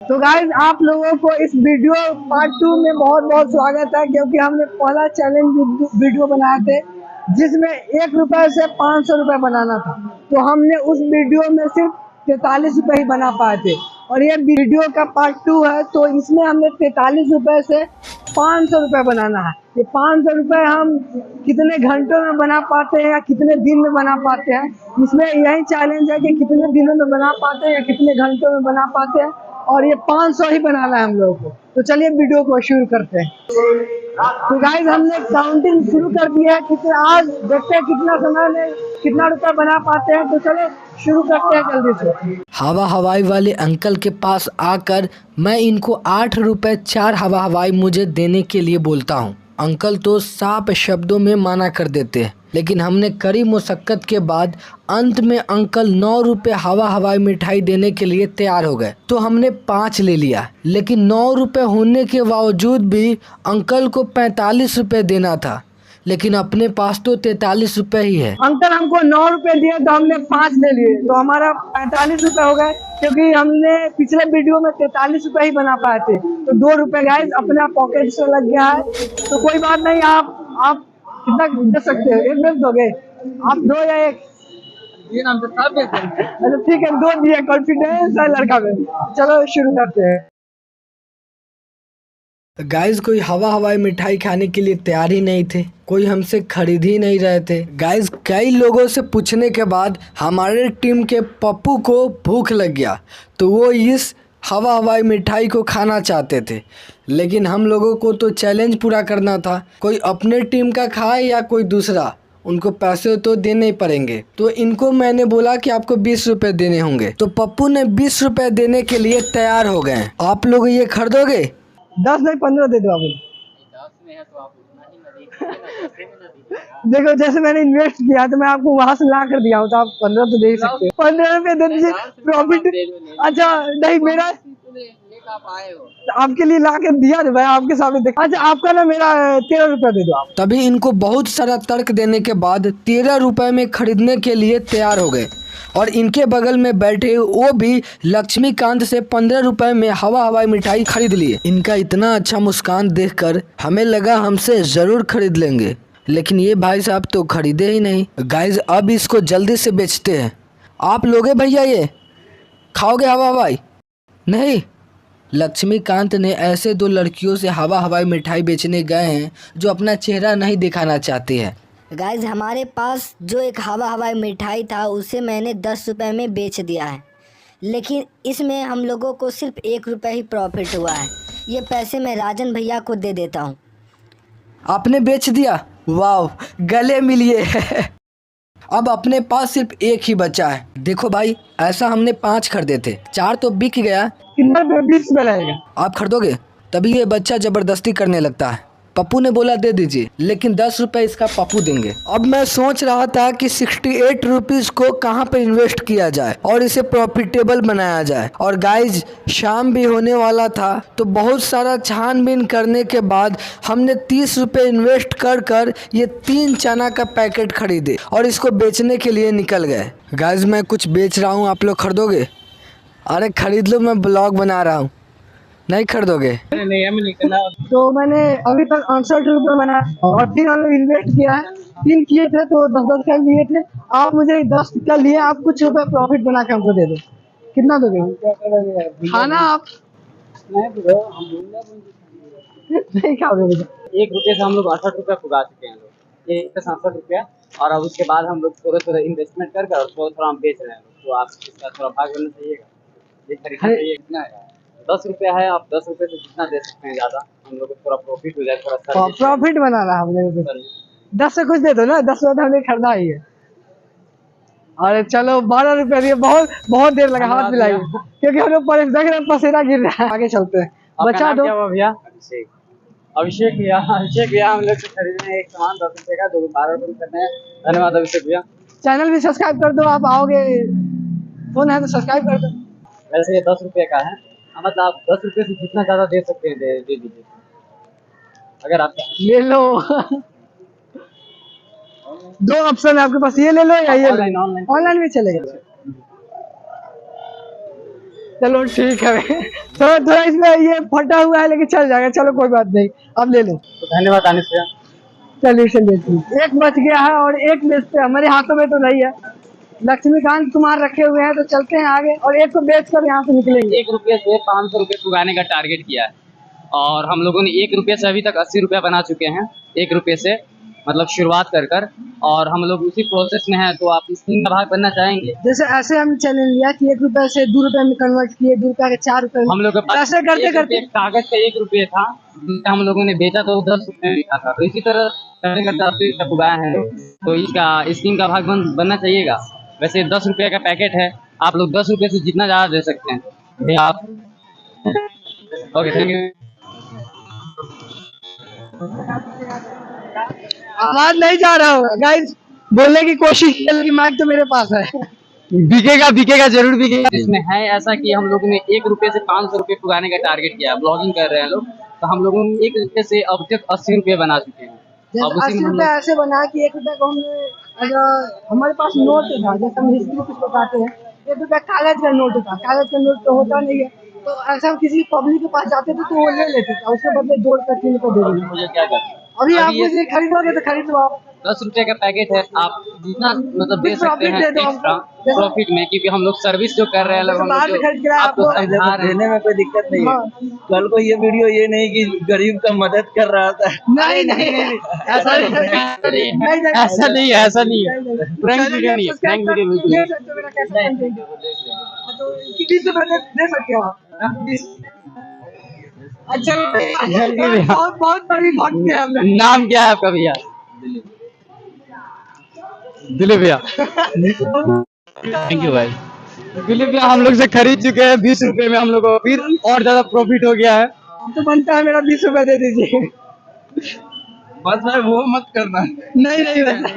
तो गाइज आप लोगों को इस वीडियो पार्ट 2 में बहुत बहुत स्वागत है, क्योंकि हमने पहला चैलेंज वीडियो बनाए थे जिसमें 1 रुपए से 500 रुपए बनाना था। तो हमने उस वीडियो में सिर्फ 43 रुपए ही बना पाए थे, और ये वीडियो का पार्ट 2 है। तो इसमें हमने 43 रुपए से 500 रुपए बनाना है। ये 500 रुपए हम कितने घंटों में बना पाते हैं या कितने दिन में बना पाते हैं, इसमें यही चैलेंज है कि कितने दिनों में बना पाते हैं या कितने घंटों में बना पाते हैं। और ये 500 ही बनाना है हम लोगों को। तो चलिए वीडियो को शुरू करते हैं। तो गाइस हमने काउंटिंग शुरू कर दी है, क्योंकि आज देखते हैं कितना समय में कितना रुपया बना पाते हैं। तो चलो शुरू करते हैं जल्दी से। हवा हवाई वाले अंकल के पास आकर मैं इनको 8 रुपए 4 हवा हवाई मुझे देने के लिए बोलता हूँ। अंकल तो साफ शब्दों में माना कर देते हैं, लेकिन हमने कड़ी मुशक्कत के बाद अंत में अंकल 9 रुपए हवा हवाई मिठाई देने के लिए तैयार हो गए। तो हमने 5 ले लिया, लेकिन 9 रुपए होने के बावजूद भी अंकल को 45 रुपए देना था, लेकिन अपने पास तो 43 रुपए ही है। अंकल हमको 9 रुपए दिए तो हमने 5 ले लिए, तो हमारा 45 रुपए हो गए, क्योंकि हमने पिछले वीडियो में 43 रुपए ही बना पाए थे। तो 2 रुपए गाइस अपना पॉकेट से लग गया है। तो कोई बात नहीं, आप कितना दे सकते हो? एक मिनट दोगे आप? 2 या 1? अच्छा ठीक है, 2 दिए। कॉन्फिडेंस है लड़का में। चलो शुरू करते हैं। गाइस कोई हवा हवाई मिठाई खाने के लिए तैयार ही नहीं थे, कोई हमसे खरीद ही नहीं रहे थे। गाइस कई लोगों से पूछने के बाद हमारे टीम के पप्पू को भूख लग गया, तो वो इस हवा हवाई मिठाई को खाना चाहते थे। लेकिन हम लोगों को तो चैलेंज पूरा करना था, कोई अपने टीम का खाए या कोई दूसरा, उनको पैसे तो देने ही पड़ेंगे। तो इनको मैंने बोला कि आपको 20 रुपए देने होंगे, तो पप्पू ने 20 रुपए देने के लिए तैयार हो गए। आप लोग ये खरीदोगे? 10 नहीं 15 दे दो आप। 10 में है तो आप उतना ही ना दीजिए ना, देखो जैसे मैंने इन्वेस्ट किया तो मैं आपको वहां से ला कर दिया हूँ, तो आप 15 तो दे ही सकते हो। 15 रुपए दे दीजिए प्रॉफिट। अच्छा नहीं, मेरा आप आए हो आपके लिए ला कर दिया तो मैं आपके सामने देख। अच्छा आपका ना, मेरा 13 रुपए दे दो आप। तभी इनको बहुत सारा तर्क देने के बाद 13 रुपए में खरीदने के लिए तैयार हो गए, और इनके बगल में बैठे वो भी लक्ष्मीकांत से 15 रुपए में हवा हवाई मिठाई खरीद लिए। इनका इतना अच्छा मुस्कान देखकर हमें लगा हमसे ज़रूर खरीद लेंगे, लेकिन ये भाई साहब तो खरीदे ही नहीं। गाइज अब इसको जल्दी से बेचते हैं। आप लोगे भैया? ये खाओगे हवा हवाई? नहीं। लक्ष्मीकांत ने ऐसे 2 लड़कियों से हवा हवाई मिठाई बेचने गए हैं जो अपना चेहरा नहीं दिखाना चाहती है। गाइज हमारे पास जो एक हवा हवाई मिठाई था उसे मैंने 10 रुपए में बेच दिया है, लेकिन इसमें हम लोगों को सिर्फ 1 रुपये ही प्रॉफिट हुआ है। ये पैसे मैं राजन भैया को दे देता हूँ। आपने बेच दिया? वाह, गले मिलिए। अब अपने पास सिर्फ 1 ही बचा है। देखो भाई, ऐसा हमने 5 खरीदे थे, 4 तो बिक गया। कितना 20 रुपए लगेगा? आप खरीदोगे? तभी ये बच्चा जबरदस्ती करने लगता है। पप्पू ने बोला दे दीजिए, लेकिन 10 रुपए इसका पप्पू देंगे। अब मैं सोच रहा था कि 68 रुपीज़ को कहाँ पे इन्वेस्ट किया जाए और इसे प्रॉफिटेबल बनाया जाए। और गाइज शाम भी होने वाला था, तो बहुत सारा छानबीन करने के बाद हमने 30 रुपए इन्वेस्ट कर ये 3 चना का पैकेट खरीदे और इसको बेचने के लिए निकल गए। गाइज मैं कुछ बेच रहा हूँ, आप लोग खरीदोगे? अरे खरीद लो, मैं ब्लॉग बना रहा हूँ। नहीं खरीदोगे? नहीं हमें निकलना। तो मैंने अभी तक 68 रुपए बना, और 3 हमने इन्वेस्ट किया है। 3 किए थे तो 10-10 का लिए थे। आप मुझे 10 का लिए, आप कुछ रुपए प्रॉफिट बना के हमको दे दो। कितना दोगे? खाना आप नहीं ब्रो, हम नहीं खाओगे भैया? 1 रुपये से हम लोग 68 रुपया पुगा चुके हैं लोग। ये 67 रुपया, और अब उसके बाद हम लोग थोड़ा इन्वेस्टमेंट कर और थोड़ा हम बेच रहे हैं। तो आप इसका थोड़ा भाग लेना चाहिएगा। ये खरीदना चाहिए। कितना है? 10 रुपया है। आप 10 रुपये से जितना दे सकते हैं ज़्यादा, हम लोग को थोड़ा प्रॉफिट हो जाए। थोड़ा प्रॉफिट बनाना हमने। 10 से कुछ दे दो ना, 10 रुपये हमने खरीदा ही है। अरे चलो 12 रुपए दिए। बहुत बहुत देर लगा, हाथ मिलाइए, क्योंकि हम लोग देख रहे हैं पसीना गिर रहा है। आगे चलते हैं। बचा दो भैया। अभिषेक भैया। अभिषेक भैया हम लोग से खरीदने एक सामान 10 रुपये का, 12 रुपये करते हैं। धन्यवाद अभिषेक भैया। चैनल भी सब्सक्राइब कर दो। आप आओगे, फोन है तो सब्सक्राइब कर दो। वैसे ये 10 रुपये का है, मतलब आप 10 रुपये से जितना ज़्यादा दे सकते हैं दे दीजिए। अगर आप ले लो। 2 ऑप्शन है आपके पास, ये ले लो या ये ले लो। ऑनलाइन भी चलेगा। चलो ठीक है थोड़ा थोड़ा इसमें ये फटा हुआ है लेकिन चल जाएगा, चलो कोई बात नहीं, अब ले लो। तो धन्यवाद आने से। चलिए चलिए ठीक। एक बच गया है और एक बेचते हैं, हमारे हाथों में तो नहीं है। लक्ष्मीकांत कुमार रखे हुए हैं, तो चलते हैं आगे और एक को बेच कर यहाँ से निकलेंगे। 1 रुपये से 500 रुपये पुगाने का टारगेट किया है और हम लोगों ने 1 रुपये से अभी तक 80 रुपया बना चुके हैं। 1 रुपये से मतलब शुरुआत कर और हम लोग उसी प्रोसेस में हैं। तो आप इस टीम का भाग बनना चाहेंगे? जैसे ऐसे हम चैलेंज लिया कि 1 रुपए से 2 रुपए में कन्वर्ट किए, 2 रुपए के 4 रुपए। हम लोग के पास ऐसे करते 1 करते रुपये कागज का 1 रुपये था, हम लोगों ने बेचा तो 10 रुपये में बिका था। तो इसी तरह करते करते 80 रुपये पुगाए हैं। तो इस टीम का भाग बनना चाहिएगा। वैसे 10 रुपये का पैकेट है, आप लोग 10 रुपये से जितना ज़्यादा दे सकते हैं दे आप। Okay thank you. आवाज नहीं जा रहा होगा गाइस, बोलने की कोशिश की लेकिन माइक तो मेरे पास है। बिकेगा जरूर बिकेगा। इसमें है ऐसा कि हम लोगों ने 1 रुपये से 500 रुपये पुगाने का टारगेट किया। ब्लॉगिंग कर रहे हैं लोग, तो हम लोगों ने 1 रुपये से अब तक 80 रुपये बना चुके हैं। अब उसी 80 में हम रुपए लोग ऐसे बना कि 1 रुपए को हमने, अगर हमारे पास नोट था, जैसे हम हिस्ट्री कुछ बताते हैं, 1 रुपया कागज का नोट था, कागज का नोट तो होता नहीं है, तो ऐसा हम किसी पब्लिक के पास जाते थे तो वो ले लेते थे, उसके बदले 2 रुपये 3 रुपये दे देते। मुझे क्या करना अभी आप अभी ये मुझे खरीदोगे तो खरीद लो आप। 10 रुपये का पैकेट है, आप जितना मतलब दे सकते प्रॉफिट हैं दे दो एक्स्ट्रा हमको। प्रॉफिट में, क्योंकि हम लोग सर्विस जो कर रहे हैं लोग, हम बाहर लोग से खरीद के जो लाए आपको आपको समझा रहे हैं। देने में कोई दिक्कत नहीं है। हाँ। कल को ये वीडियो ये नहीं कि गरीब का मदद कर रहा था। नहीं नहीं नहीं, ऐसा नहीं ऐसा नहीं है, ऐसा नहीं है। प्रैंक वीडियो नहीं है, प्रैंक वीडियो बिल्कुल नहीं है। दे सकते हो, मेरा कैसा कंटेंट है, तो किसी से दे सकते हो आप। अच्छा बहुत बहुत बड़ी भक्त है हमने। नाम क्या है आपका भैया? दिलीप भैया। थैंक यू भाई। दिलीप भैया हम लोग से खरीद चुके हैं 20 रुपए में, हम लोग को फिर और ज्यादा प्रॉफिट हो गया है। तो बनता है मेरा 20 रुपए दे दीजिए। बस भाई वो मत करना। नहीं नहीं वैसा।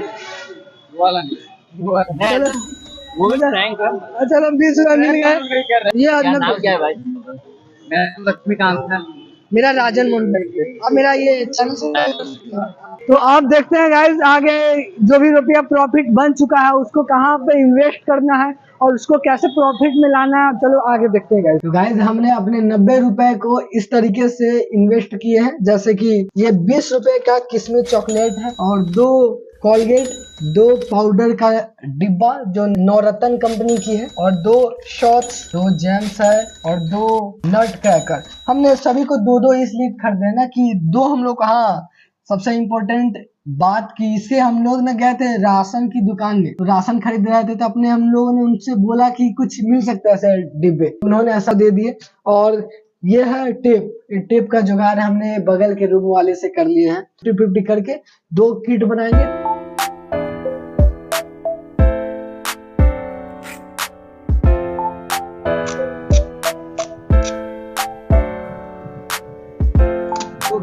वाला नहीं, वो वाला चलो वो प्रैंक है। चलो 20 रुपए मिल गए। ये क्या नाम क्या है भाई? मैं लक्ष्मीकांत है। मेरा राजन मंडल। अब मेरा ये चैनल, तो आप देखते हैं गाइस आगे जो भी रुपया प्रॉफिट बन चुका है उसको कहाँ पे इन्वेस्ट करना है और उसको कैसे प्रॉफिट में लाना है। चलो आगे देखते हैं गाइस। तो गाइस हमने अपने 90 रुपए को इस तरीके से इन्वेस्ट किए हैं, जैसे कि ये 20 रुपए का किशमिश चॉकलेट है और 2 कोलगेट, 2 पाउडर का डिब्बा जो नवरत्न कंपनी की है और 2 शॉट्स, 2 जेम्स है और 2 नट क्रैकर। हमने सभी को 2-2 इसलिए खरीदे ना कि 2 हम लोग, हाँ सबसे इम्पोर्टेंट बात की इससे हम लोग न गए थे राशन की दुकान में, तो राशन खरीद रहे थे, तो अपने हम लोगों ने उनसे बोला कि कुछ मिल सकता है ऐसे डिब्बे, उन्होंने ऐसा दे दिए। और ये है टेप, टेप का जुगाड़ हमने बगल के रूम वाले से कर लिए हैं। 50-50 करके 2 किट बनाएंगे।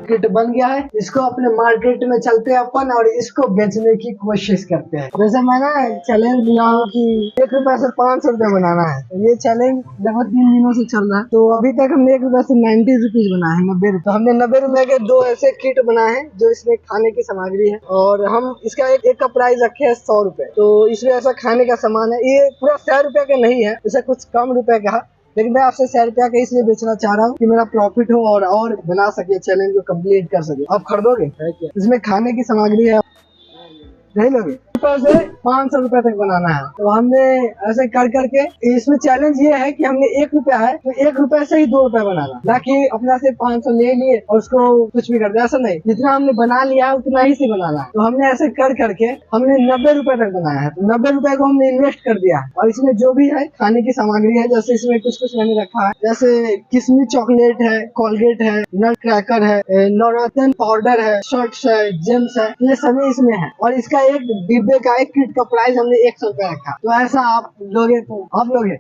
किट बन गया है, इसको अपने मार्केट में चलते हैं अपन और इसको बेचने की कोशिश करते हैं। वैसे मैं ना चैलेंज लिया हूँ कि 1 रुपए से 500 रुपए बनाना है, तो ये चैलेंज लगभग 3 दिनों से चल रहा है। तो अभी तक हमने 1 रुपए से 90 रुपीज बनाए हैं, 90 रुपए। तो हमने 90 रुपए के 2 ऐसे किट बनाए हैं जो इसमें खाने की सामग्री है और हम इसका एक का प्राइस रखे है 100 रुपए। तो इसमें ऐसा खाने का सामान है, ये पूरा 100 रुपए का नहीं है, इसे कुछ कम रुपए का है, लेकिन मैं आपसे 100 रुपया का इसलिए बेचना चाह रहा हूँ कि मेरा प्रॉफिट हो और बना सके, चैलेंज को कंप्लीट कर सके। आप खरीदोगे? इसमें खाने की सामग्री है, नहीं लोगे? से 500 रुपए तक बनाना है। तो हमने ऐसे कर करके, इसमें चैलेंज ये है कि हमने 1 रुपया है तो 1 रुपए से ही 2 रुपए बनाना, ना कि अपना से 500 ले लिए और उसको कुछ भी कर दिया, ऐसा नहीं। जितना हमने बना लिया है उतना ही से बनाना है। तो हमने ऐसे कर करके हमने 90 रुपए तक बनाया है। तो 90 रुपए को हमने इन्वेस्ट कर दिया है और इसमें जो भी है खाने की सामग्री है, जैसे इसमें कुछ कुछ मैंने रखा है, जैसे किशमिश चॉकलेट है, कोलगेट है, नट क्रैकर है, नवरत्न पाउडर है, शॉट्स है, जेम्स है, ये सभी इसमें है। और इसका एक डिब्बे का एक किट का प्राइस हमने 100 रुपया रखा। तो ऐसा आप लोगे तो आप लोगे।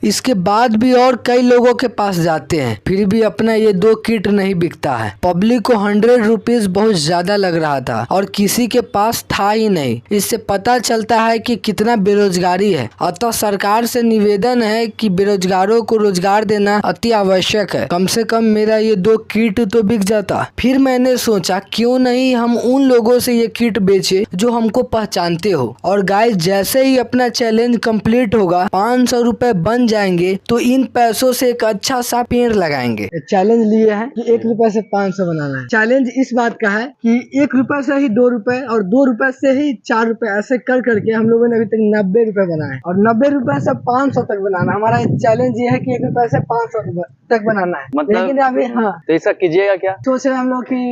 इसके बाद भी और कई लोगों के पास जाते हैं, फिर भी अपना ये 2 किट नहीं बिकता है। पब्लिक को 100 रुपीज बहुत ज्यादा लग रहा था और किसी के पास था ही नहीं। इससे पता चलता है कि कितना बेरोजगारी है। अतः सरकार से निवेदन है कि बेरोजगारों को रोजगार देना अति आवश्यक है। कम से कम मेरा ये 2 किट तो बिक जाता। फिर मैंने सोचा क्यों नहीं हम उन लोगों से ये किट बेचे जो हमको पहचानते हो। और गाइस जैसे ही अपना चैलेंज कंप्लीट होगा 500 रुपए बन जाएंगे तो इन पैसों से एक अच्छा सा पेड़ लगाएंगे। चैलेंज लिए हैं कि 1 रुपए से 500 बनाना है। चैलेंज इस बात का है कि 1 रुपए से ही 2 रुपए और 2 रुपए से ही 4 रुपए, ऐसे कर करके हम लोगों ने अभी तक 90 रुपए बनाए और 90 रुपए से 500 तक बनाना। हमारा चैलेंज ये है कि 1 रुपए से 500 तक बनाना है। मतलब लेकिन अभी तो ऐसा कीजिएगा क्या? सोच रहे हैं हम लोग की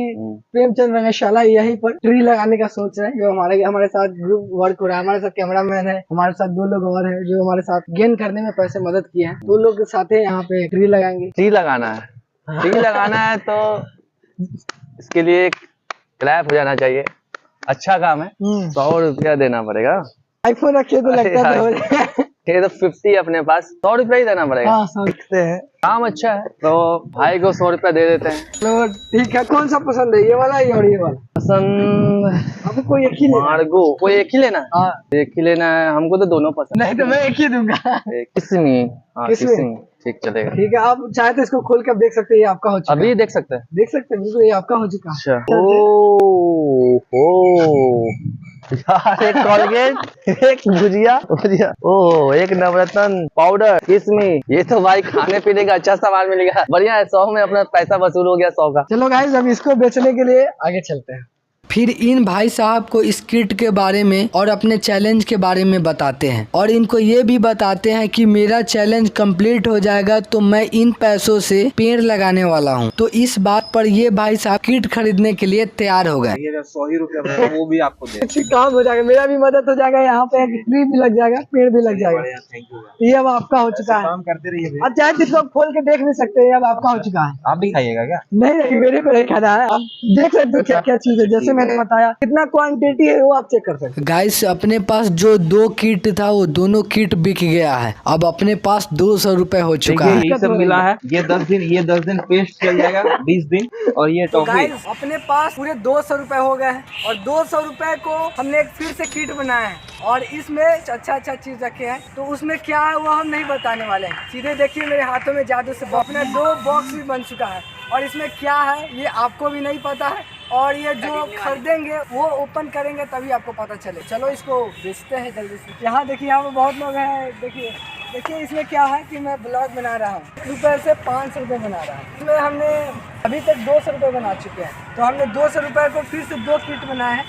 प्रेमचंद रंगशाला यहीं पर ट्री लगाने का सोच रहे हैं। जो हमारे साथ ग्रुप वर्क हो रहा है, हमारे साथ कैमरामैन है, हमारे साथ 2 लोग और हैं जो हमारे साथ गेन करने में पैसे मदद किए हैं। 2 लोग के साथ ही यहाँ पे ट्री लगाएंगे। ट्री लगाना है, ट्री लगाना है तो इसके लिए क्लैप हो जाना चाहिए। अच्छा काम है। 100 रुपया देना पड़ेगा। आईफोन रखिए तो लगता है हो जाए। ये तो 50 अपने पास, 100 रुपया ही देना पड़ेगा। हाँ, देखते हैं। काम अच्छा है तो भाई को 100 रुपया दे देते हैं। तो ठीक है, कौन सा पसंद है, ये वाला या ये वाला? पसंद आपको कोई एक ही लेना है? मार्गो, कोई एक ही लेना है? हाँ, एक ही लेना है, हमको तो दोनों पसंद नहीं तो मैं एक ही दूंगा। है। किसमें? हाँ, किसमें? किसमें ठीक चलेगा। ठीक है, आप चाहे तो इसको खोल कर देख सकते हैं, ये आपका हो चुका अभी है। देख सकते हैं। देख सकते हैं, बिल्कुल ये आपका हो चुका है। अच्छा, ओ यार, एक कोलगेट, एक भुजिया, ओ एक नवरत्न पाउडर, किसमें? ये तो भाई खाने पीने का अच्छा सामान मिलेगा। बढ़िया है, 100 में अपना पैसा वसूल हो गया 100 का। चलो गाइस, अब इसको बेचने के लिए आगे चलते हैं। फिर इन भाई साहब को इस किट के बारे में और अपने चैलेंज के बारे में बताते हैं और इनको ये भी बताते हैं कि मेरा चैलेंज कंप्लीट हो जाएगा तो मैं इन पैसों से पेड़ लगाने वाला हूँ। तो इस बात पर ये भाई साहब किट खरीदने के लिए तैयार हो गए। 100 ही रुपया वो भी आपको दे। अच्छी काम हो जाएगा, मेरा भी मदद हो जाएगा। यहाँ पे एक ट्री भी लग जाएगा, पेड़ भी लग जाएगा। Thank you. ये अब आपका हो चुका है। काम करते रहिए। अब चाहे जिस लोग खोल के देख भी सकते हैं, अब आपका हो चुका है। आप भी खाइएगा क्या? नहीं, मेरे को नहीं खाना है। आप देख सकते हो क्या क्या चीज है। जैसे मैंने बताया, कितना क्वांटिटी है वो आप चेक कर सकते हैं। गाइस, अपने पास जो 2 किट था वो दोनों किट बिक गया है। अब अपने पास 200 रुपए हो चुका है। ये सब मिला है। ये 10 दिन पेस्ट चल जाएगा, 20 दिन। और ये टॉफी गाइस, अपने पास पूरे 200 रुपए हो गए हैं और 200 रुपए को हमने एक फिर से किट बनाया है और इसमें अच्छा चीज रखे हैं। तो उसमें क्या है वो हम नहीं बताने वाले हैं। सीधे देखिए, मेरे हाथों में जादू से अपने 2 बॉक्स भी बन चुका है और इसमें क्या है ये आपको भी नहीं पता है और ये जो खरीदेंगे वो ओपन करेंगे तभी आपको पता चले। चलो इसको बेचते हैं जल्दी से। यहाँ देखिए, यहाँ पे बहुत लोग हैं। देखिए इसमें क्या है कि मैं ब्लॉग बना रहा हूँ। 1 रुपए से 500 रुपये बना रहा हूँ। इसमें हमने अभी तक 200 रुपये बना चुके हैं। तो हमने 200 रुपये को फिर से 2 किट बनाए हैं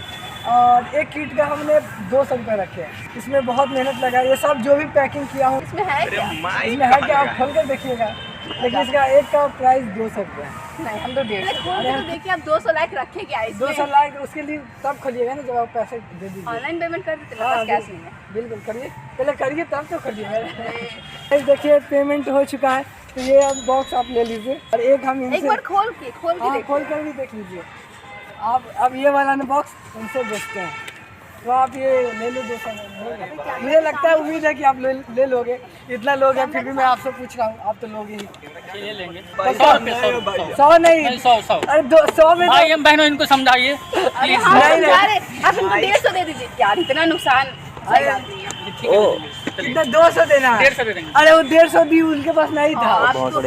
और एक किट का हमने 200 रुपये रखे हैं। इसमें बहुत मेहनत लगा। ये सब जो भी पैकिंग किया हूँ इसमें है क्या आप खोल कर देखिएगा। लेकिन इसका एक का प्राइस 200 रुपये है। नहीं, हम तो 150 देखिए। आप 200 लाइक रखे क्या इसमें? 200 लाइक उसके लिए तब खोलिएगा ना जब आप पैसे दे दीजिए। ऑनलाइन पेमेंट कर देते हैं, हाँ, बस कैश नहीं है। बिल्कुल करिए, पहले करिए तब तो खोलिएगा। देखिए पेमेंट हो चुका है। तो ये अब बॉक्स आप ले लीजिए और एक हम इनसे एक बार खोल के हाँ, खोल कर भी देख लीजिए आप। अब ये वाला ना बॉक्स उनसे बेचते हैं तो आप ये ले लो 200 में। मुझे लगता है, उम्मीद है कि आप ले लोगे। इतना लोग हैं फिर भी मैं आपसे पूछ रहा हूँ, आप तो लोगे ही। 100 नहीं, 100 अरे 100 में भाई हम बहनों इनको समझाइए। अरे हाँ, आप इनको 150 दे दीजिए यार, इतना नुकसान सही बात नहीं है। इतना 200 देना है। 150 दे देंगे। अरे वो 150 भी उनके पास नहीं था। आप तो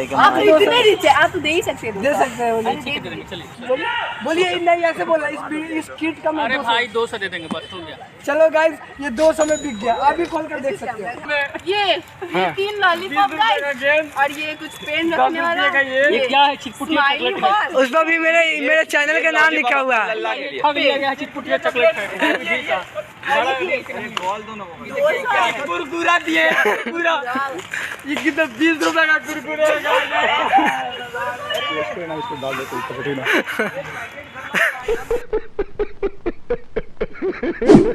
इतने दीजिए, आप तो दे ही सकते हैं। दे सकते हैं, बोलिए। ठीक है, दे देंगे, चलिए। बोलिए, नहीं ऐसे बोला। इस किट का मैं अरे 200 भाई 200 दे देंगे, बस हो गया। चलो गाइस, ये 200 में बिक गया। आप भी खोल कर देख सकते हो। ये 3 लॉलीपॉप गाइस और ये कुछ पेन रखने वाला। ये क्या है? चिटपुटिया स्माइली चॉकलेट है। बॉल। उस पर भी मेरे चैनल का नाम लिखा हुआ है। खा भी गया है, चिटपुटिया चॉकलेट है। कुरकुरा दिए पूरा। ये कितना 20 रुपए का कुरकुरे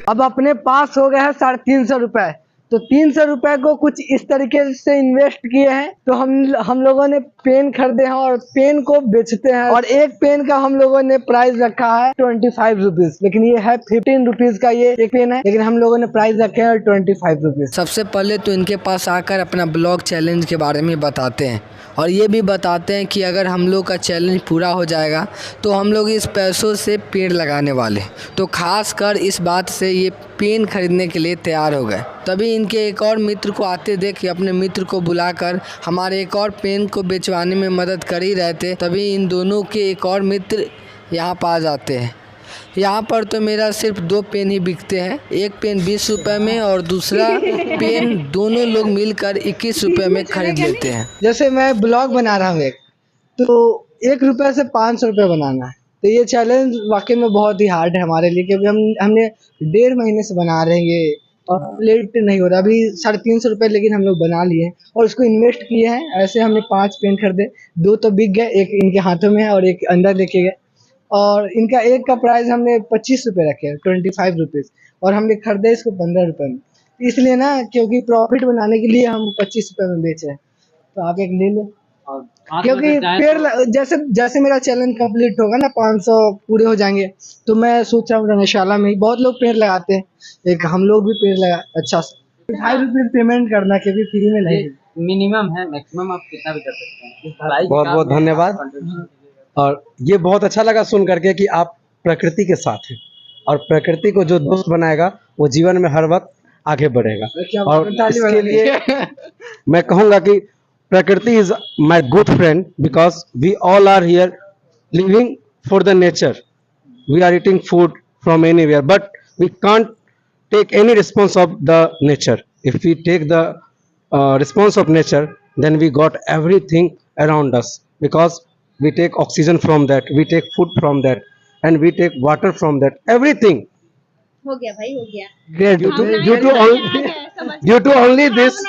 अब अपने पास हो गया है 350 रुपए। तो 300 रुपए को कुछ इस तरीके से इन्वेस्ट किए हैं। तो हम लोगों ने पेन खरीदे हैं और पेन को बेचते हैं और एक पेन का हम लोगों ने प्राइस रखा है 25 रुपीज। लेकिन ये है 15 रुपीज का ये एक पेन है, लेकिन हम लोगों ने प्राइस रखे हैं 25 रुपीज। सबसे पहले तो इनके पास आकर अपना ब्लॉग चैलेंज के बारे में बताते हैं और ये भी बताते हैं कि अगर हम लोग का चैलेंज पूरा हो जाएगा तो हम लोग इस पैसों से पेड़ लगाने वाले। तो खास कर इस बात से ये पेन खरीदने के लिए तैयार हो गए। तभी इनके एक और मित्र को आते देख अपने मित्र को बुलाकर हमारे एक और पेन को बेचवाने में मदद कर ही रहे थे। तभी इन दोनों के एक और मित्र यहाँ पर आ जाते हैं यहाँ पर तो मेरा सिर्फ 2 पेन ही बिकते हैं, एक पेन 20 रुपए में और दूसरा पेन दोनों लोग मिलकर 21 रुपए में खरीद लेते हैं। जैसे मैं ब्लॉग बना रहा हूँ एक, तो 1 रुपये से 500 रुपये बनाना है, तो ये चैलेंज वाकई में बहुत ही हार्ड है हमारे लिए, क्योंकि हमने 1.5 महीने से बना रहे हैं ये, और लेट नहीं हो रहा, अभी 350 रुपये लेकिन हम लोग बना लिए हैं और उसको इन्वेस्ट किए हैं। ऐसे हमने 5 पेन खरीदे, 2 तो बिक गए, एक इनके हाथों में है और एक अंदर लेके गए, और इनका एक का प्राइस हमने 25 रुपये रखे हैं, 25 रुपीज़, और हमने खरीदे इसको 15 रुपये में, इसलिए ना क्योंकि प्रॉफिट बनाने के लिए हम 25 रुपये में बेच रहे हैं। तो आप एक ले लो, क्योंकि पेड़ जैसे जैसे मेरा चैलेंज कंप्लीट होगा ना, 500 पूरे हो जाएंगे, तो मैं सोच रहा हूँ रंगशाला में ही बहुत लोग पेड़ लगाते हैं, एक हम लोग भी पेड़ लगा, अच्छा 2.5 रुपये पेमेंट करना, क्योंकि फ्री में नहीं। मिनिमम है, मैक्सिमम आप कितना भी कर सकते हैं। बहुत बहुत धन्यवाद। और ये बहुत अच्छा लगा सुन करके कि आप प्रकृति के साथ हैं, और प्रकृति को जो दोस्त बनाएगा वो जीवन में हर वक्त आगे बढ़ेगा। और इसके लिए मैं कहूँगा कि prakriti is my good friend, because we all are here living for the nature. We are eating food from anywhere, but we can't take any response of the nature. If we take the response of nature, then we got everything around us, because we take oxygen from that, we take food from that, and we take water from that, everything. हो गया भाई, हो गया। due to only this,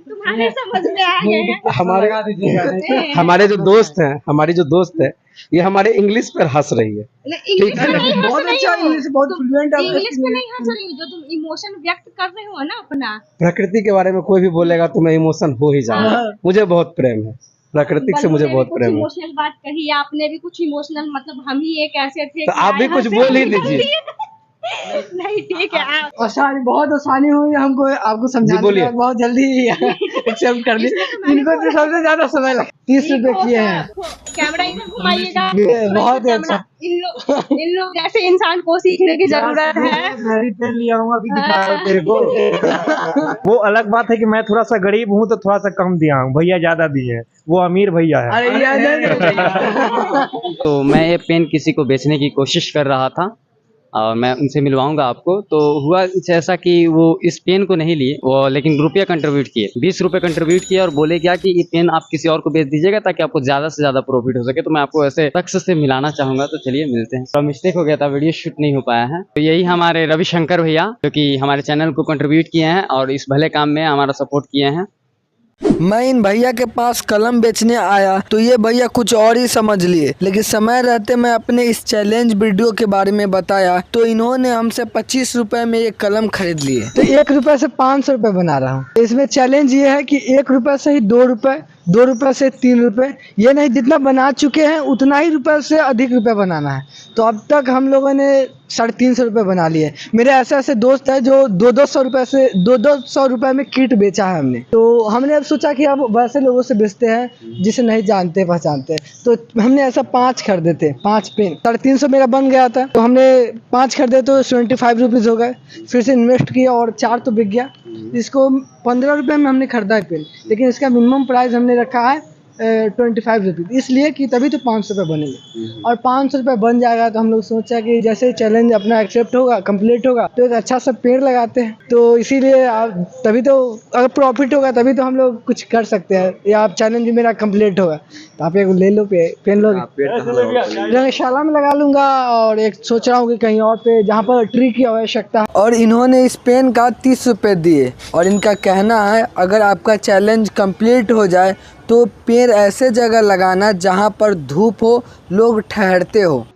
तुम्हारे समझ में आ गए। हमारे जो दोस्त हैं, हमारी जो दोस्त है, ये हमारे इंग्लिश पर हंस रही है। इंग्लिश में नहीं बहुत अच्छा इंग्लिश, बहुत फ्लुएंट है। इंग्लिश में नहीं हंस रही, जो तुम इमोशन व्यक्त कर रहे हो ना अपना। प्रकृति के बारे में कोई भी बोलेगा तो मैं इमोशन हो ही जाऊंगा। मुझे बहुत प्रेम है प्रकृति से, मुझे बहुत प्रेम है। इमोशनल बात कही आपने भी, कुछ इमोशनल, मतलब हम ही एक ऐसे थे, तो आप भी कुछ बोल ही दीजिए। नहीं ठीक है आप। आसानी, बहुत आसानी हुई हमको आपको समझाने में, बहुत जल्दी एक्सेप्ट कर ली। इनको तो सबसे ज्यादा समय लगा, 30 रुपए किए हैं। कैमरा इधर घुमाइएगा, बहुत ही अच्छा। इन लोग जैसे इंसान को सीखने की जरूरत है। तेरे को वो अलग बात है कि मैं थोड़ा सा गरीब हूँ तो थोड़ा सा कम दिया हूँ, भैया ज्यादा दिए हैं, वो अमीर भैया है। तो मैं ये पेन किसी को बेचने की कोशिश कर रहा था, और मैं उनसे मिलवाऊंगा आपको। तो हुआ कुछ ऐसा कि वो इस पेन को नहीं लिए, वो लेकिन रुपया कंट्रीब्यूट किए, 20 रुपये कंट्रीब्यूट किए, और बोले क्या कि ये पेन आप किसी और को बेच दीजिएगा ताकि आपको ज़्यादा से ज़्यादा प्रॉफिट हो सके। तो मैं आपको ऐसे शख्स से मिलाना चाहूँगा, तो चलिए मिलते हैं। तो मिस्टेक हो गया था, वीडियो शूट नहीं हो पाया है। तो यही हमारे रविशंकर भैया, जो कि हमारे चैनल को कंट्रीब्यूट किए हैं और इस भले काम में हमारा सपोर्ट किए हैं। मैं इन भैया के पास कलम बेचने आया तो ये भैया कुछ और ही समझ लिए, लेकिन समय रहते मैं अपने इस चैलेंज वीडियो के बारे में बताया तो इन्होंने हमसे 25 रुपए में ये कलम खरीद लिए। तो 1 रुपये से 500 रुपये बना रहा हूँ। इसमें चैलेंज ये है कि 1 रुपये से ही 2 रुपये, 2 रुपये से 3 रुपये, ये नहीं जितना बना चुके हैं उतना ही रुपये से अधिक रुपये बनाना है। तो अब तक हम लोगों ने 350 रुपये बना लिए। मेरे ऐसे ऐसे दोस्त हैं जो 200 रुपये से 200 रुपये में किट बेचा है हमने। तो हमने अब सोचा कि अब वैसे लोगों से बेचते हैं जिसे नहीं जानते पहचानते, तो हमने ऐसा 5 खरीदे थे, 5 पेन। 350 मेरा बन गया था, तो हमने 5 खरीदे तो 25 रुपीज़ हो गए। फिर से इन्वेस्ट किया और 4 तो बिक गया। इसको 15 रुपये में हमने खरीदा है पेन, लेकिन इसका मिनिमम प्राइस हमने रखा है 25 रुपीज़, इसलिए कि तभी तो 500 रुपये बनेंगे। और 500 रुपये बन जाएगा तो हम लोग सोचा कि जैसे चैलेंज अपना एक्सेप्ट होगा, कंप्लीट होगा, तो एक अच्छा सा पेड़ लगाते हैं। तो इसीलिए आप तभी तो, अगर प्रॉफिट होगा तभी तो हम लोग कुछ कर सकते हैं, या आप चैलेंज भी मेरा कंप्लीट होगा। तो आप एक ले लो पेन लो, रंगशाला में लगा लूँगा, और एक सोच रहा हूँ कि कहीं और पे जहाँ पर ट्री की आवश्यकता है। और इन्होंने इस पेन का 30 रुपये दिए, और इनका कहना है अगर आपका चैलेंज कंप्लीट हो जाए तो पेड़ ऐसे जगह लगाना जहाँ पर धूप हो, लोग ठहरते हो।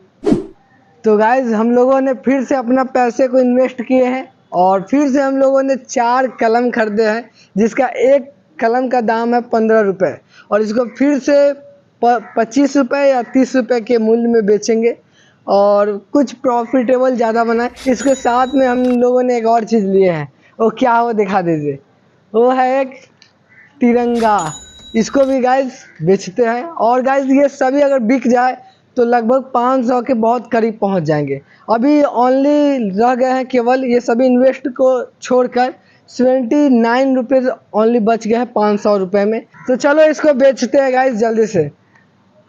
तो गाइज हम लोगों ने फिर से अपना पैसे को इन्वेस्ट किए हैं, और फिर से हम लोगों ने 4 कलम खरीदे हैं, जिसका एक कलम का दाम है 15 रुपये, और इसको फिर से 25 रुपये या 30 रुपये के मूल्य में बेचेंगे और कुछ प्रॉफिटेबल ज़्यादा बनाए। इसके साथ में हम लोगों ने एक और चीज़ लिए हैं, वो क्या हो दिखा दीजिए। वो है एक तिरंगा, इसको भी गाइज बेचते हैं। और गाइज ये सभी अगर बिक जाए तो लगभग 500 के बहुत करीब पहुंच जाएंगे। अभी ओनली रह गए हैं केवल, ये सभी इन्वेस्ट को छोड़कर 79 रुपीज़ ओनली बच गए हैं 500 रुपये में। तो चलो इसको बेचते हैं गाइज जल्दी से।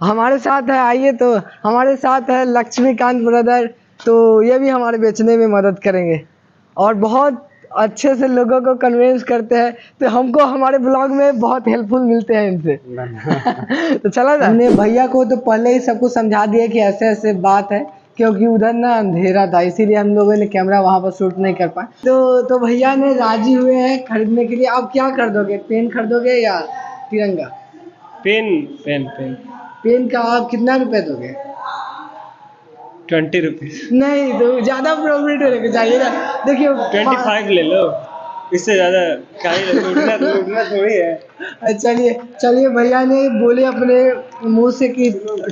हमारे साथ है, आइए, तो हमारे साथ है लक्ष्मीकांत ब्रदर, तो ये भी हमारे बेचने में मदद करेंगे और बहुत अच्छे से लोगों को कन्विंस करते हैं, तो हमको हमारे ब्लॉग में बहुत हेल्पफुल मिलते हैं इनसे। तो चला जाए। हमने भैया को तो पहले ही सब कुछ समझा दिया कि ऐसे ऐसे बात है, क्योंकि उधर ना अंधेरा था, इसीलिए हम लोगों ने कैमरा वहाँ पर शूट नहीं कर पाए। तो भैया ने राजी हुए हैं खरीदने के लिए। आप क्या खरीदोगे, पेन खरीदोगे या तिरंगा? पेन का आप कितना रुपए दोगे? 20 रुपीज। नहीं तो ज्यादा प्रॉफिट होने चाहिए ना। देखिए 25 ले लो, इससे ज्यादा उठना थोड़ी है। चलिए भैया ने बोले अपने मुंह से कि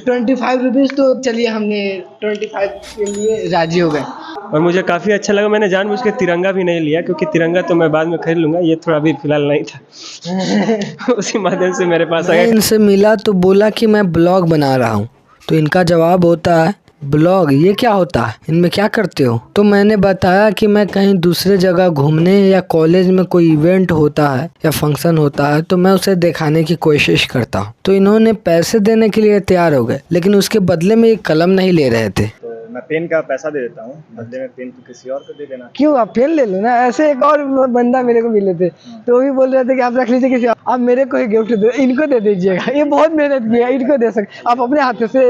25 रुपीज, तो चलिए हमने 25 के लिए राजी हो गए। और मुझे काफ़ी अच्छा लगा। मैंने जानबूझ के तिरंगा भी नहीं लिया, क्योंकि तिरंगा तो मैं बाद में खरीद लूंगा, ये थोड़ा अभी फिलहाल नहीं था। उसी माध्यम से मेरे पास आ मैं गया। इनसे मिला तो बोला कि मैं ब्लॉग बना रहा हूँ, तो इनका जवाब होता है ब्लॉग ये क्या होता है, इनमें क्या करते हो? तो मैंने बताया कि मैं कहीं दूसरे जगह घूमने या कॉलेज में कोई इवेंट होता है या फंक्शन होता है तो मैं उसे दिखाने की कोशिश करता हूँ। तो इन्होंने पैसे देने के लिए तैयार हो गए, लेकिन उसके बदले में एक कलम नहीं ले रहे थे। तो मैं पेन का पैसा दे देता हूँ, बदले में पेन तो किसी और को दे देना। क्यों, आप पेन ले लो ना। ऐसे एक और बंदा मेरे को मिले थे, तो वो भी बोल रहे थे कि आप रख लीजिए किसी और, आप मेरे को ही गिफ्ट दे, इनको दे दीजिएगा, ये बहुत मेहनत किया, इनको दे सकते, आप अपने हाथ से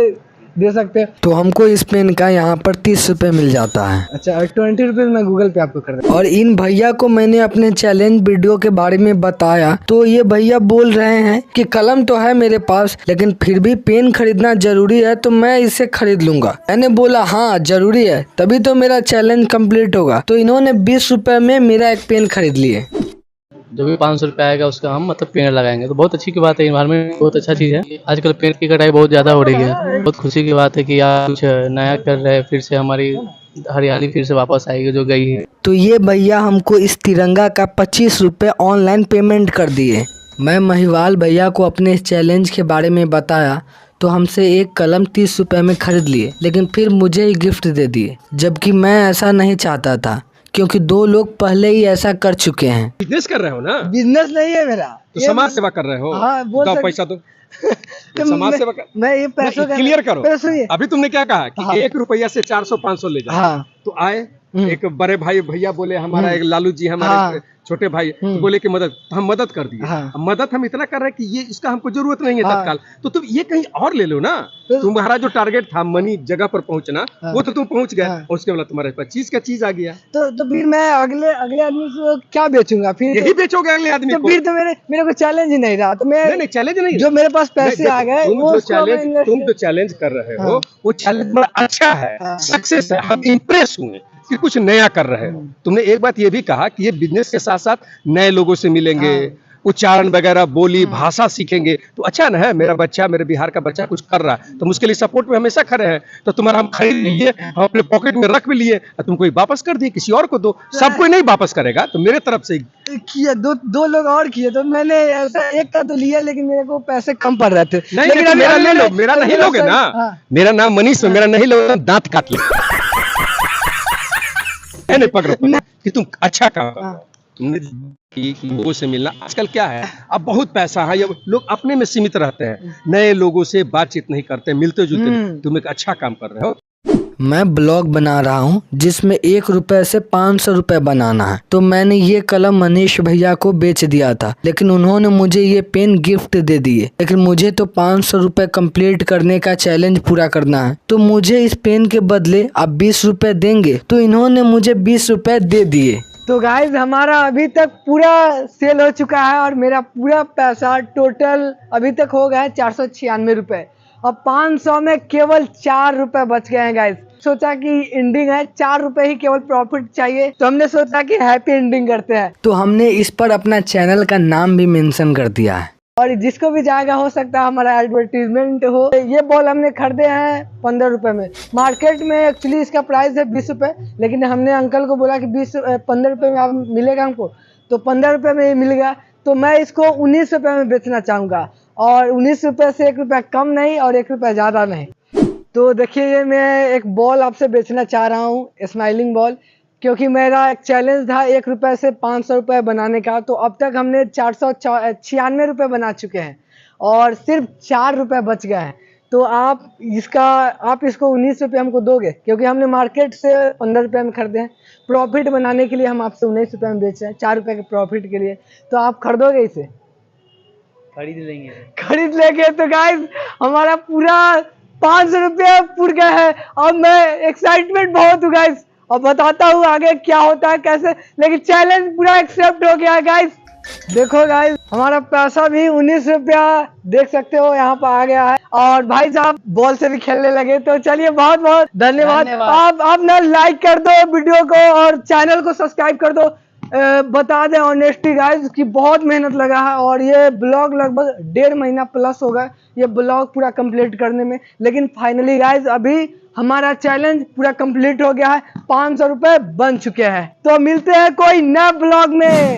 दे सकते हैं। तो हमको इस पेन का यहाँ पर 30 रुपए मिल जाता है। अच्छा, 20 रुपीज मैं गूगल पे आपको कर दूँ। और इन भैया को मैंने अपने चैलेंज वीडियो के बारे में बताया, तो ये भैया बोल रहे हैं कि कलम तो है मेरे पास, लेकिन फिर भी पेन खरीदना जरूरी है, तो मैं इसे खरीद लूंगा। मैंने बोला हाँ जरूरी है, तभी तो मेरा चैलेंज कंप्लीट होगा। तो इन्होंने 20 रुपए में मेरा एक पेन खरीद लिए। जो भी 500 रुपये आएगा उसका हम मतलब पेड़ लगाएंगे, तो बहुत अच्छी की बात है। इन्वायरमेंट बहुत अच्छा चीज़ है। आजकल पेड़ की कटाई बहुत ज़्यादा हो रही है। बहुत खुशी की बात है कि आप कुछ नया कर रहे हैं, फिर से हमारी हरियाली फिर से वापस आएगी जो गई है। तो ये भैया हमको इस तिरंगा का 25 रुपये ऑनलाइन पेमेंट कर दिए। मैं महिवाल भैया को अपने इस चैलेंज के बारे में बताया, तो हमसे एक कलम 30 रुपये में खरीद लिए, लेकिन फिर मुझे ही गिफ्ट दे दिए, जबकि मैं ऐसा नहीं चाहता था, क्योंकि 2 लोग पहले ही ऐसा कर चुके हैं। बिजनेस कर रहे हो ना? बिजनेस नहीं है मेरा, तो समाज सेवा कर रहे हो। हाँ, बोल दो सकते- पैसा दो। तो समाज सेवा कर। मैं ये पैसों का क्लियर करो। पहले सुनिए। अभी तुमने क्या कहा कि हाँ। 1 रुपया से 400-500 ले जाओ। हाँ। तो आए एक बड़े भाई भैया बोले हमारा एक लालू जी हमारे हाँ। छोटे भाई तो बोले कि मदद, तो हम मदद कर दिए। हाँ। अब मदद हम इतना कर रहे हैं कि ये इसका हमको जरूरत नहीं है हाँ। तत्काल, तो तुम ये कहीं और ले लो ना। तुम्हारा जो टारगेट था मनी जगह पर पहुंचना, वो तो तुम पहुंच गए, और उसके बाद तुम्हारे पास चीज का चीज आ गया। तो फिर मैं अगले आदमी को क्या बेचूंगा फिर? यही बेचोगे अगले आदमी तो को। फिर तो मेरे को चैलेंज ही नहीं रहा, तो मैं नहीं चैलेंज नहीं, जो मेरे पास पैसे आ गए तुम जो चैलेंज कर रहे हो वो चैलेंज बड़ा अच्छा है, सक्सेस है, हम इम्प्रेस हुए कि कुछ नया कर रहे हो। तुमने एक बात ये भी कहा कि ये बिजनेस के साथ साथ नए लोगों से मिलेंगे, उच्चारण वगैरह बोली भाषा सीखेंगे, तो अच्छा ना है। मेरा बच्चा, मेरे बिहार का बच्चा कुछ कर रहा है, तो हम उसके लिए सपोर्ट में हमेशा खड़े हैं। तो तुम्हारा हम खरीद लिए, हम अपने पॉकेट में रख भी लिए, तुम कोई वापस कर दिए, किसी और को दो। सब कोई नहीं वापस करेगा, तो मेरे तरफ से किया, दो लोग और किए, तो मैंने ऐसा एक का तो लिया, लेकिन मेरे को पैसे कम पड़ रहे थे। नहीं, लेकिन मेरा ले लो, मेरा नहीं लोगे ना। मेरा नाम मनीष है, मेरा नहीं लोगे, दांत काट लो। नहीं पकड़ो कि तुम अच्छा काम करो। तुमने लोगों से मिलना, आजकल क्या है, अब बहुत पैसा है, लोग अपने में सीमित रहते हैं, नए लोगों से बातचीत नहीं करते, मिलते जुलते नहीं। तुम एक अच्छा काम कर रहे हो। मैं ब्लॉग बना रहा हूँ जिसमें 1 रुपए से 500 रुपए बनाना है, तो मैंने ये कलम मनीष भैया को बेच दिया था, लेकिन उन्होंने मुझे ये पेन गिफ्ट दे दिए। लेकिन मुझे तो 500 रुपए कंप्लीट करने का चैलेंज पूरा करना है, तो मुझे इस पेन के बदले आप 20 रुपए देंगे, तो इन्होंने मुझे 20 रुपए दे दिए। तो गाइज हमारा अभी तक पूरा सेल हो चुका है, और मेरा पूरा पैसा टोटल अभी तक हो गया है 496 रुपए, और 500 में केवल 4 रुपए बच गए हैं। गाइज सोचा कि एंडिंग है, 4 रुपए ही केवल प्रॉफिट चाहिए, तो हमने सोचा कि हैप्पी एंडिंग करते हैं। तो हमने इस पर अपना चैनल का नाम भी मेंशन कर दिया है, और जिसको भी जाएगा, हो सकता है हमारा एडवर्टीजमेंट हो। ये बॉल हमने खरीदे हैं 15 रुपए में। मार्केट में एक्चुअली इसका प्राइस है 20 रुपए, लेकिन हमने अंकल को बोला कि 15 रुपए में आप मिलेगा हमको, तो 15 रुपए में ये मिल गया। तो मैं इसको 19 रुपए में बेचना चाहूँगा, और 19 रुपए से 1 रुपया कम नहीं और 1 रुपया ज़्यादा नहीं। तो देखिए, ये मैं एक बॉल आपसे बेचना चाह रहा हूँ, स्माइलिंग बॉल, क्योंकि मेरा एक चैलेंज था 1 रुपए से 500 रुपए बनाने का। तो अब तक हमने 496 रुपए बना चुके हैं, और सिर्फ 4 रुपए बच गए हैं। तो आप इसको 19 रुपये हमको दोगे, क्योंकि हमने मार्केट से 15 रुपये में खरीदे हैं। प्रॉफिट बनाने के लिए हम आपसे 19 रुपये में बेच रहे हैं, 4 रुपये के प्रॉफिट के लिए। तो आप खरीदोगे इसे? खरीद लेंगे। तो गाइस हमारा पूरा 500 रुपये पुर गया है। अब मैं एक्साइटमेंट बहुत हूँ गाइस, और बताता हूँ आगे क्या होता है कैसे, लेकिन चैलेंज पूरा एक्सेप्ट हो गया है गाइस। देखो गाइस हमारा पैसा भी 19 रुपया देख सकते हो यहाँ पर आ गया है, और भाई साहब बॉल से भी खेलने लगे। तो चलिए बहुत बहुत धन्यवाद। आप ना लाइक कर दो वीडियो को और चैनल को सब्सक्राइब कर दो। बता दें ऑनेस्टी गाइस कि बहुत मेहनत लगा है, और ये ब्लॉग लगभग 1.5 महीना प्लस होगा ये ब्लॉग पूरा कंप्लीट करने में। लेकिन फाइनली गाइस अभी हमारा चैलेंज पूरा कंप्लीट हो गया है, 500 रुपये बन चुके हैं। तो मिलते हैं कोई नए ब्लॉग में।